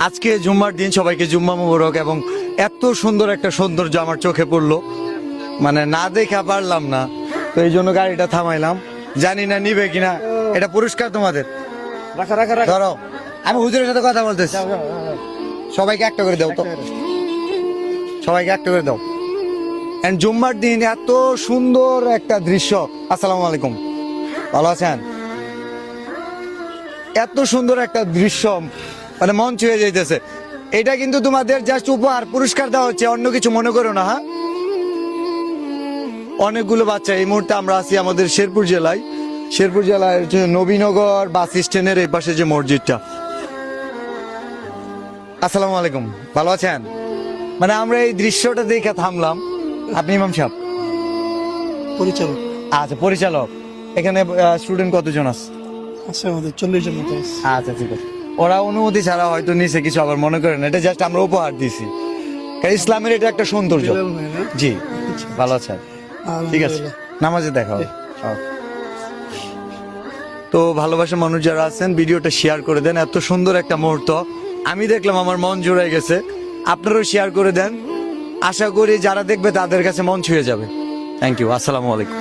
আজকে জুম্মার দিন, সবাইকে জুম্মা মুবারক। এবং এত সুন্দর একটা সৌন্দর্য আমার চোখে পড়লো, মানে না দেখা পারলাম না, তো এই জন্য গাড়িটা থামাইলাম। জানি না নিবে কিনা, এটা পুরস্কার তোমাদের। ধরো, আমি হুজুরের সাথে কথা বলতেছি। সবাইকে একটা করে দাও তো, সবাইকে একটা করে দাও। এন্ড জুম্মার দিন এত সুন্দর একটা দৃশ্য। আসসালামু আলাইকুম, ভালো আছেন? এত সুন্দর একটা দৃশ্য, মানে মন ছুঁয়ে যাইতেছে। এটা কিন্তু তোমাদের জাস্ট উপহার, পুরস্কার দেওয়া হচ্ছে, অন্য কিছু মনে করো না। হ্যাঁ, অনেকগুলো বাচ্চা এই মুহূর্তে আমরা আছি আমাদের শেরপুর জেলায়। শেরপুর জেলার নবীনগর বাস স্ট্যান্ডের এই পাশে যে মসজিদটা। আসসালামু আলাইকুম, ভালো আছেন? মানে আমরা এই দৃশ্যটা দেখে থামলাম। আপনি ইমাম সাহেব? পরিচালক আচ্ছা, পরিচালক। এখানে স্টুডেন্ট কতজন আছে? আছে আমাদের 40 জন মতো আছে। আচ্ছা, ঠিক আছে। ওরা অনুমতি ছাড়া হয়তো নিচে কিছু আবার মনে করেন, এটা জাস্ট আমরা উপহার দিছি। কারণ ইসলামের এটা একটা সৌন্দর্য। বিলাল ভাই না? জি, ভালো আছেন? ঠিক আছে, আলহামদুলিল্লাহ। নামাজে দেখা হবে। তো ভালোবাসা মানুষ যারা আছেন, ভিডিওটা শেয়ার করে দেন। এত সুন্দর একটা মুহূর্ত আমি দেখলাম, আমার মন জুড়ে গেছে। আপনারাও শেয়ার করে দেন, আশা করি যারা দেখবে তাদের কাছে মন ছুঁয়ে যাবে। থ্যাংক ইউ, আসসালামু আলাইকুম।